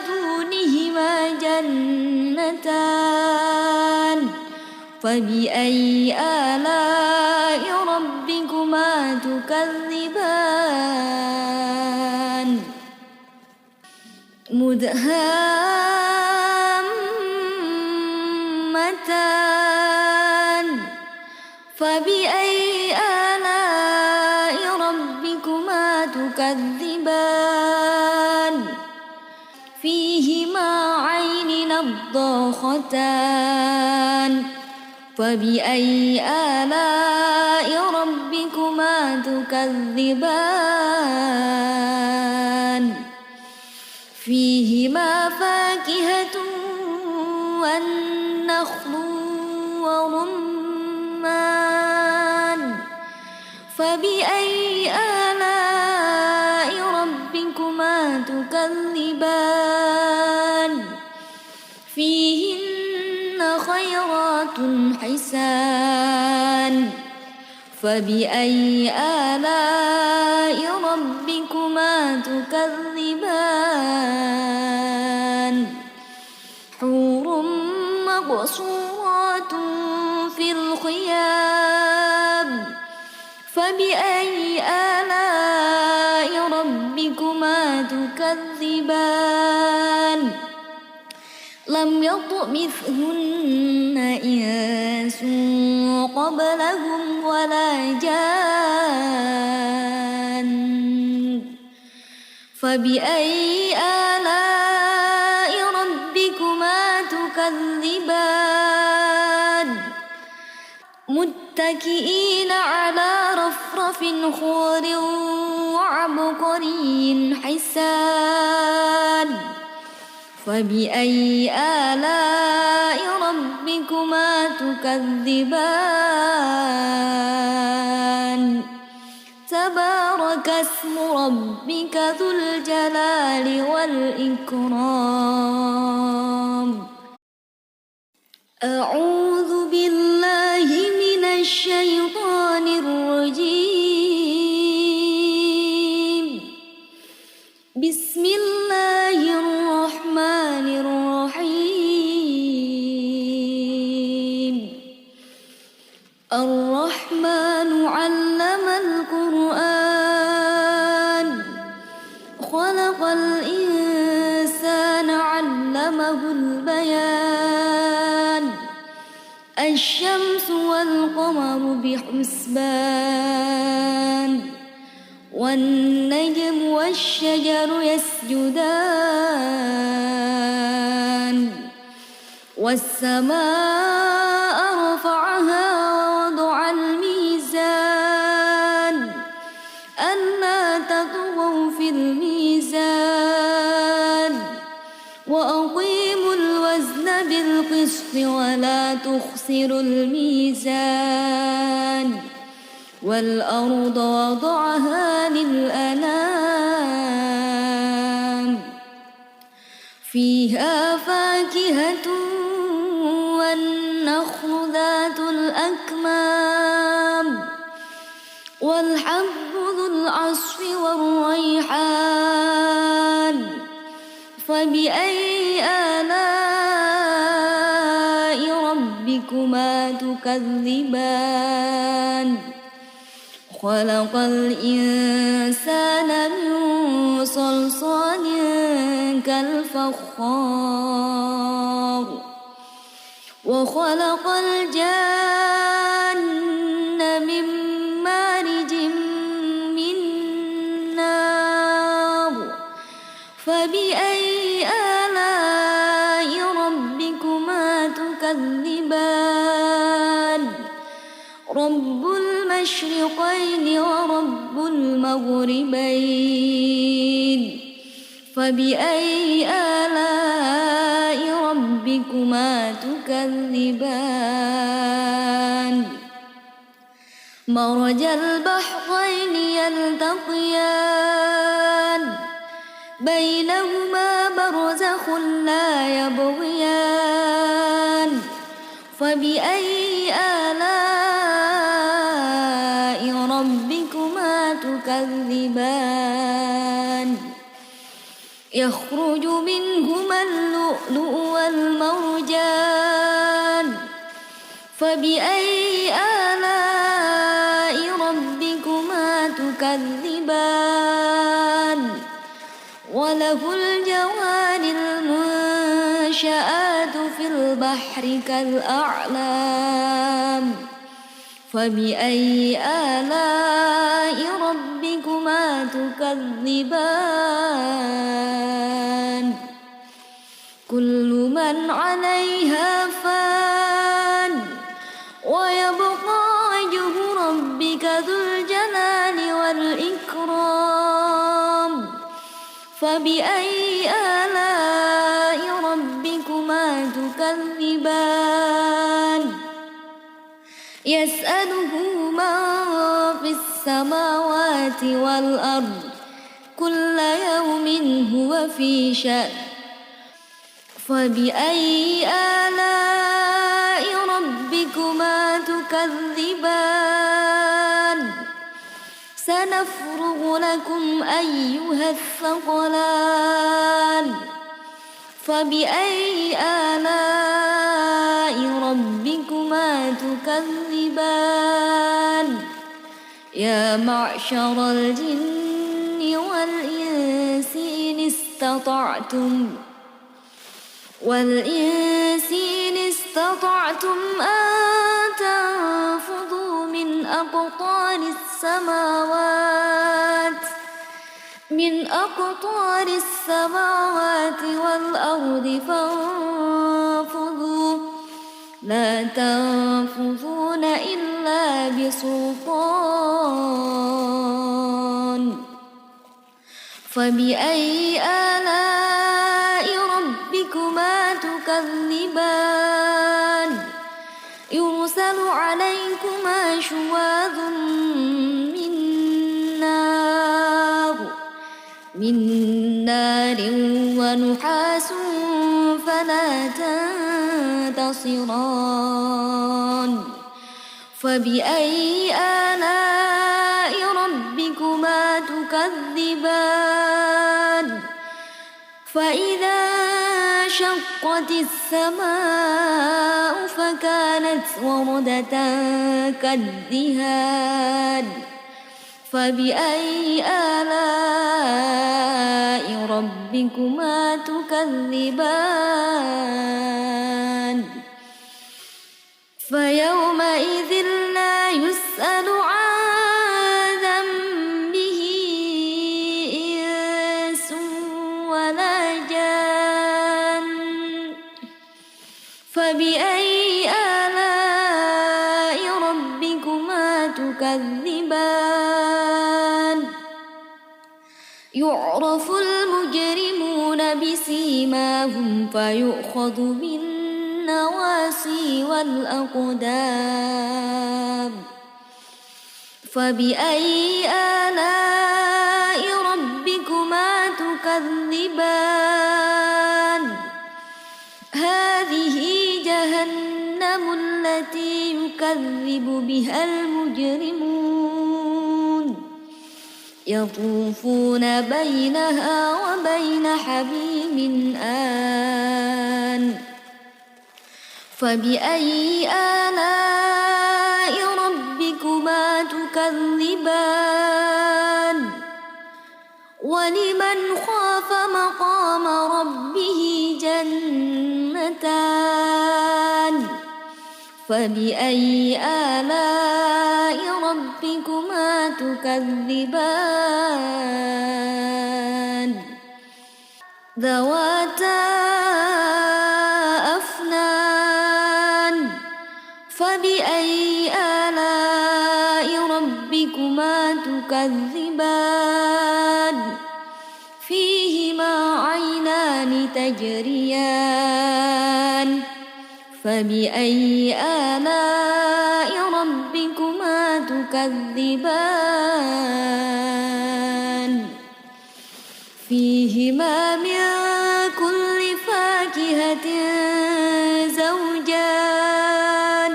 دونهما جنتان فبأي آلاء ربكما تكذبان مدهامتان فبأي آلاء ربكما تكذبان فيهما عين نضاختان حسان فبأي آلاء ربكما تكذبان فيهما فاكهة والنخل ورمان فبأي آلاء ربكما تكذبان فيهن خيرات حسان فبأي آلاء ربكما تكذبان حور مقصورات في الخيام فبأي آلاء ربكما تكذبان لم يطمثهن إنس قبلهم ولا جان فبأي آلاء ربكما تكذبان متكئين على رفرف خضر وعبقري حسان فبأي آلاء ربكما تكذبان تبارك اسم ربك ذو الجلال والإكرام أعوذ بالله من الشيطان الرجيم بسم الله الرحمن الرحيم الرحمن علم القرآن خلق الإنسان علمه البيان الشمس والقمر بحسبان والنجم والشجر يسجدان والسماء رفعها ووضع الميزان ألا تطغوا في الميزان وأقيموا الوزن بالقسط ولا تخسروا الميزان والأرض وضعها للأنام فيها فاكهة والنخل ذات الأكمام والحب ذو العصف والريحان فبأي آلاء ربكما تكذبان خلق الإنسان من صلصال كالفخار وخلق الجن من مارج من نار فبأي آلاء ربكما تكذبان رب المشرقين ورب المغربين فبأي آلاء ربكما تكذبان مرج البحرين يلتقيان بينهما برزخ لا يبغيان فبأي آلاء ربكما تكذبان يخرج منهما اللؤلؤ والمرجان فبأي آلاء ربكما تكذبان وله الجوار المنشآت في البحر كالأعلام فبأي آلاء ربكما تكذبان كل من عليها فبأي آلاء ربكما تكذبان يسأله من في السماوات والأرض كل يوم هو في شأن فبأي آلاء ربكما تكذبان سنفرغ لكم أيها الثقلان فبأي آلاء ربكما تكذبان يا معشر الجن والإنس إن استطعتم أن تنفذوا من أقطار السماوات والأرض فانفذوا لا تنفذون إلا بسلطان فبأي آلاء ربكما تكذبان يرسل عليكما شواظ من نار ونحاس فلا تنتصران فبأي آلاء ربكما تكذبان فإذا شقت السماء فكانت وردة كالدهان فبأي آلاء ربكما تكذبان فيومئذ لا يسأل عن ذنبه إنس ولا جان فبأي آلاء ربكما تكذبان يعرف المجرمون بسيماهم فيؤخذ بالنواصي والأقدام فبأي آلاء ربكما تكذبان هذه جهنم التي يكذب بها المجرمون يطوفون بينها وبين حميم آن فبأي آلاء ربكما تكذبان ولمن خاف مقام ربه جنتان فبأي آلاء ربكما تكذبان ذواتا أفنان فبأي آلاء ربكما تكذبان فيهما عينان تجريان فبأي آلاء ربكما تكذبان فيهما من كل فاكهة زوجان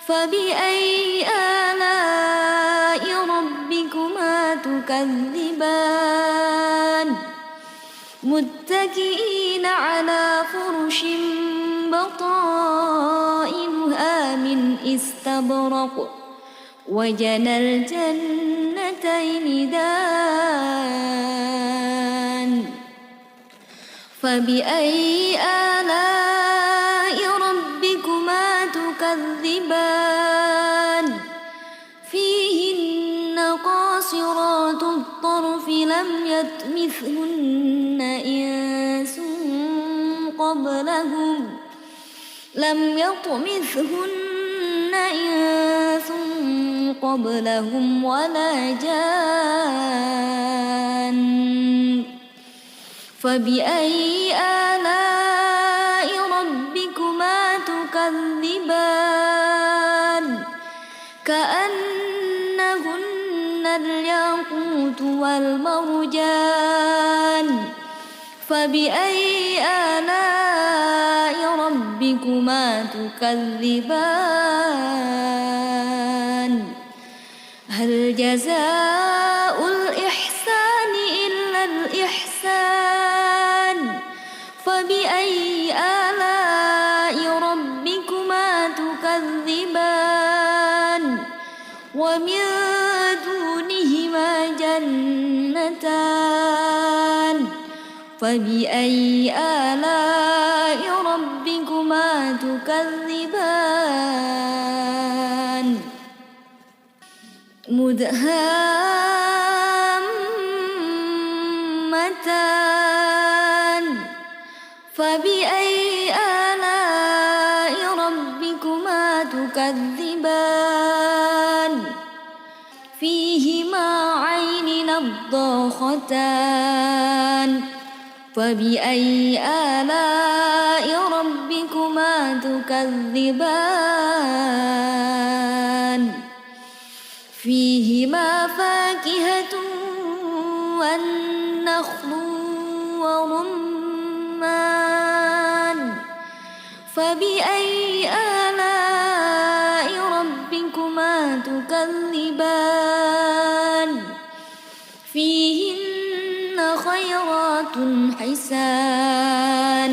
فبأي آلاء ربكما تكذبان متكئين على فرش بطائنها من استبرق وجنى الجنتين دان فبأي آلاء ربكما تكذبان فيهن قاصرات الطرف لم يطمثهن إنس قبلهم ولا جان فبأي آلاء ربكما تكذبان كأنهن الياقوت والمرجان فبأي آلاء ربكما تكذبان هل جزاء الإحسان إلا الإحسان فبأي آلاء ربكما تكذبان ومن دونهما جنتان فبأي آلاء ربكما تكذبان مدهامتان فبأي آلاء ربكما تكذبان فيهما عين نضاختان فبأي آلاء ربكما تكذبان فيهما فاكهة والنخل ورمان فبأي آلاء ربكما تكذبان فيهن خيرات حسان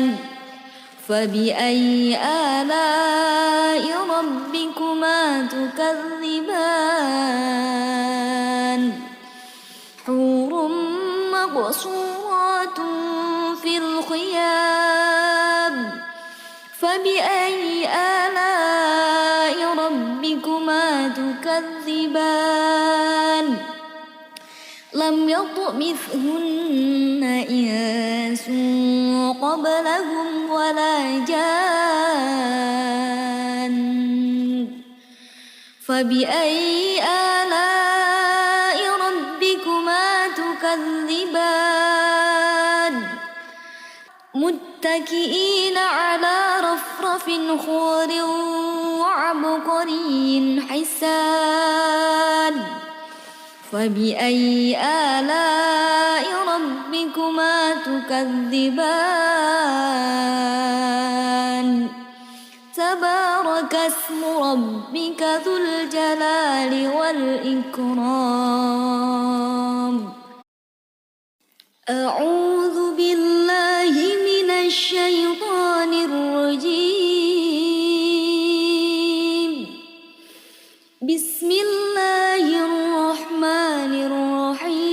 فبأي آلاء ربكما تكذبان حور مقصورات في الخيام فبأي آلاء ربكما تكذبان لم يطمثهن إنس قبلهم ولا جان فبأي آلاء ربكما تكذبان متكئين على رفرف خضر وعبقري حسان فبأي آلاء ربكما تكذبان تبارك اسم ربك ذو الجلال والإكرام أعوذ بالله من الشيطان الرجيم بسم الله الرحمن الرحيم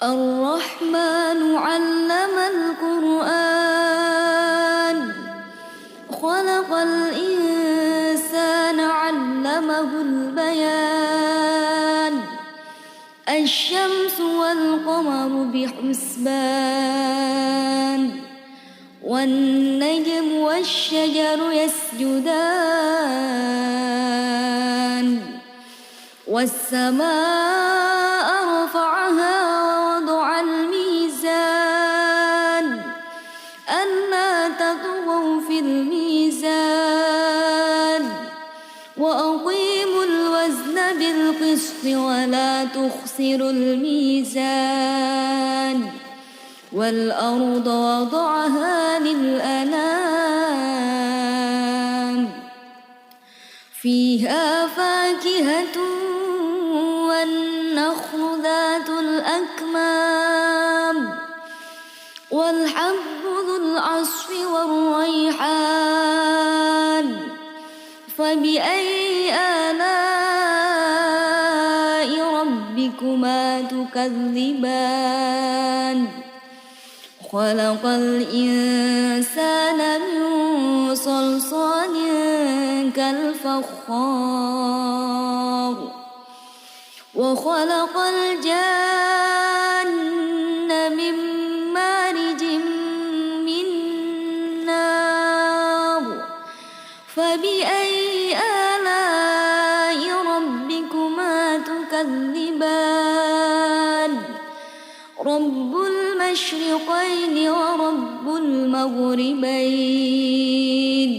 الرحمن علم القرآن خلق الإنسان علمه البيان الشمس والقمر بحسبان والنجم والشجر يسجدان والسماء رفعها ووضع الميزان ألا تطغوا في الميزان وأقيموا الوزن بالقسط ولا تخسروا الميزان والأرض وضعها للأنام فيها فاكهة والنخل ذات الأكمام والحب ذو العصف والريحان فبأي آلاء ربكما تكذبان خلق الإنسان من صلصال كالفخار وخلق الجن من مارج من نار فبأي آلاء ربكما تكذبان المغربين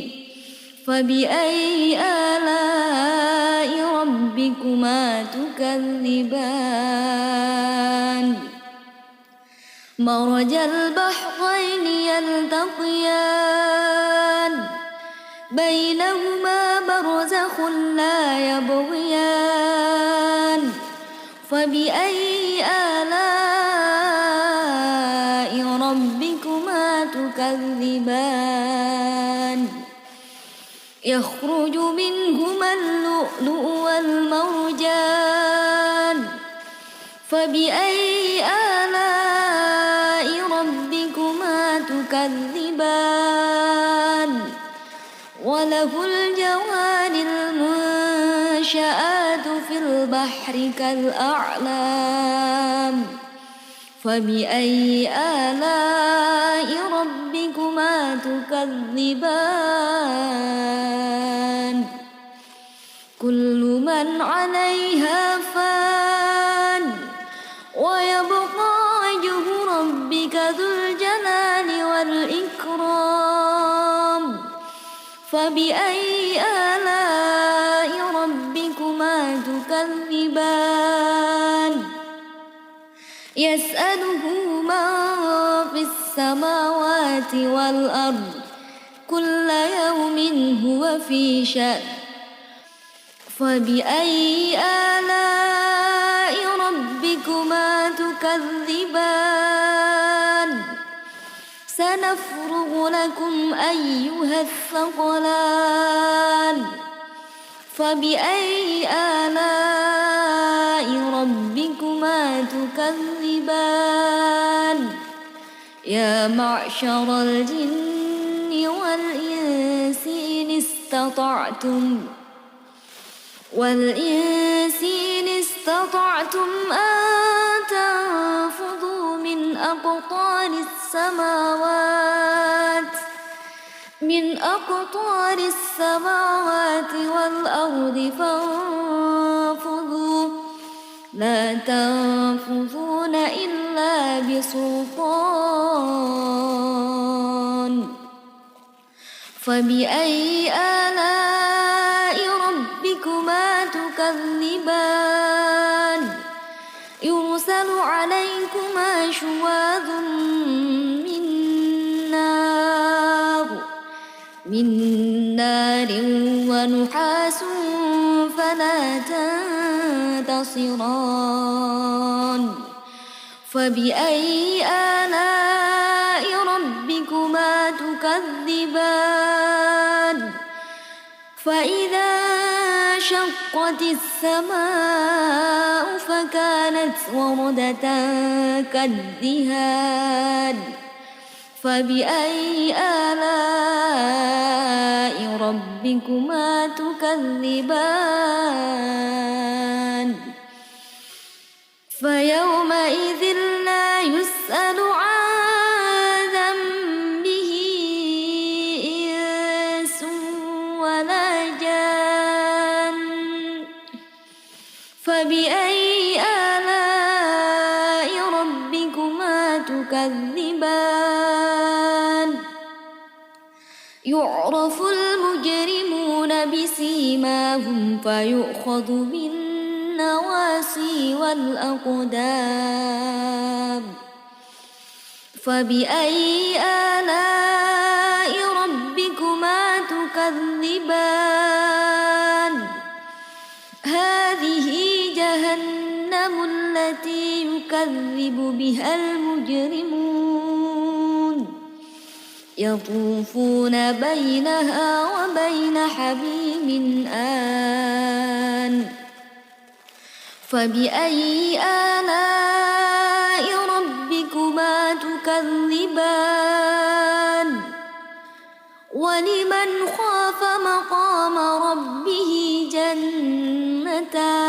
فبأي آلاء ربكما تكذبان مرج البحرين يلتقيان بينهما برزخ لا يبغيان فبأي آلاء ربكما تكذبان يخرج منهما اللؤلؤ والمرجان فبأي آلاء ربكما تكذبان وله الجوار المنشآت في البحر كالأعلام فبأي آلاء ربكما تكذبان كل من عليها فان ويبقى وجه ربك ذو الجلال والإكرام فبأي آلاء ربكما تكذبان يسأله من في السماوات والأرض كل يوم هو في شأن فبأي آلاء ربكما تكذبان سنفرغ لكم أيها الثقلان فبأي آلاء ربكما تكذبان يا معشر الجن والإنس إن استطعتم أن تنفذوا من أقطار السماوات والأرض فانفذوا لا تنفذون إلا بسلطان فبأي آلاء ربكما تكذبان يرسل عليكما شواظ من نار ونحاس فلا تنتصران فبأي آلاء ربكما تكذبان فإذا شقت السماء فكانت وردة كالدهان فبأي آلاء ربكما تكذبان فيومئذ لا يسأل عن ذنبه إنس ولا جان فبأي آلاء ربكما تكذبان يعرف المجرمون بسيماهم فيؤخذ بالنواصي والأقدام فبأي آلاء ربكما تكذبان هذه جهنم التي يكذب بها المجرمون يطوفون بينها وبين حميم آن فبأي آلاء ربكما تكذبان ولمن خاف مقام ربه جنتان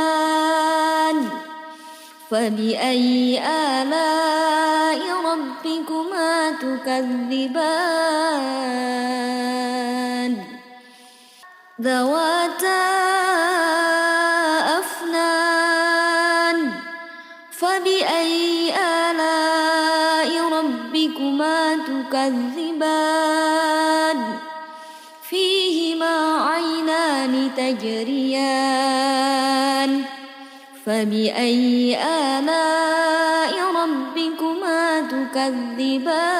فبأي آلاء ربكما تكذبان ذواتا أفنان فبأي آلاء ربكما تكذبان تجريان فبأي آلاء ربكما تكذبان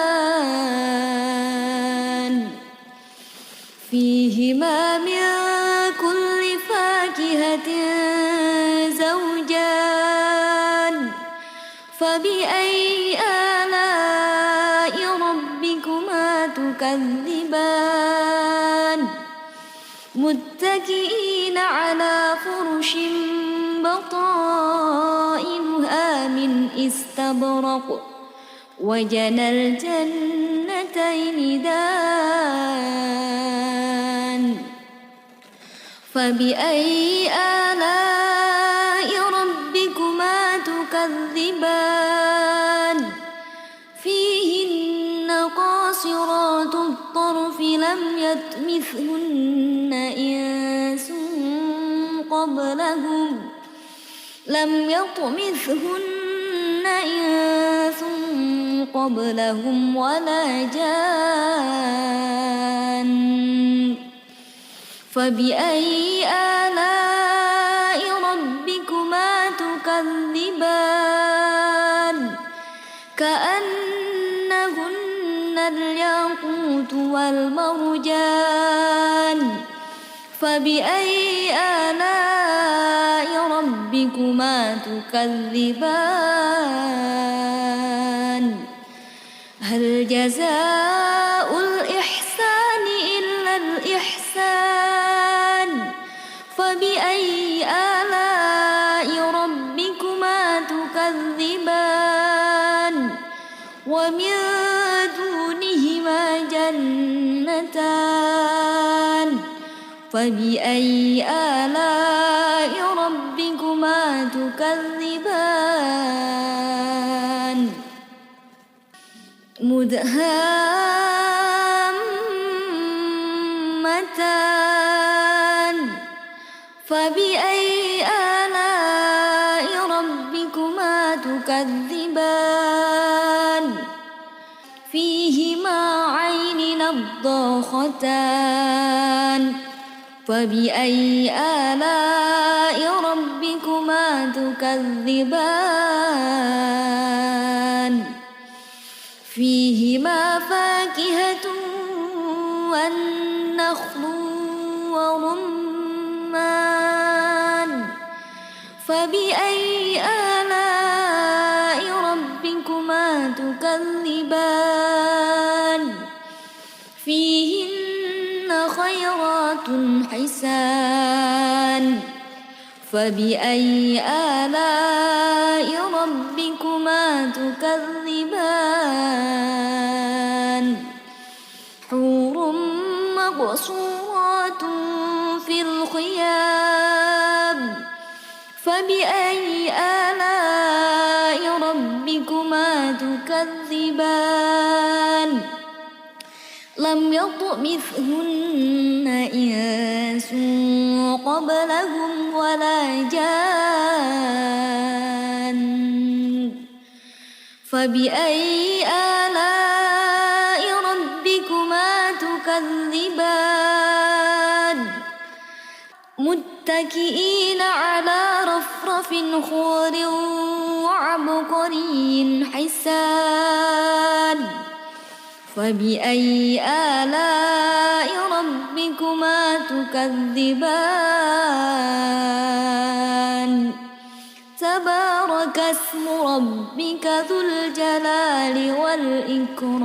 فيهما من كل فاكهة زوجان فبأي آلاء ربكما تكذبان متكئين على فرش بطائنها من استبرق وجنى الجنتين دان فبأي آلاء ربكما تكذبان فيهن قاصرات الطرف لم يطمثهن إنس قبلهم ولا جان فبأي آلاء ربكما تكذبان كأنهن الياقوت والمرجان فبأي آلاء ربكما تكذبان هل جزاء الإحسان إلا الإحسان فبأي آلاء ربكما تكذبان ومن دونهما جنتان فبأي آلاء ربكما تكذبان مدهامتان فبأي آلاء ربكما تكذبان فيهما عين نضاختان فبأي آلاء ربكما تكذبان فيهما فاكهة والنخل ورمان فبأي آلاء ربكما تكذبان فيهن خيرات حسان فبأي آلاء ربكما تكذبان حور مقصورات في الخيام فبأي آلاء ربكما تكذبان لم يطمثهن إنس قبلهم ولا جان فبأي آلاء ربكما تكذبان متكئين على رفرف خضر وعبقري حسان فبأي آلاء ربكما تكذبان تبارك اسم ربك ذو الجلال والإكرام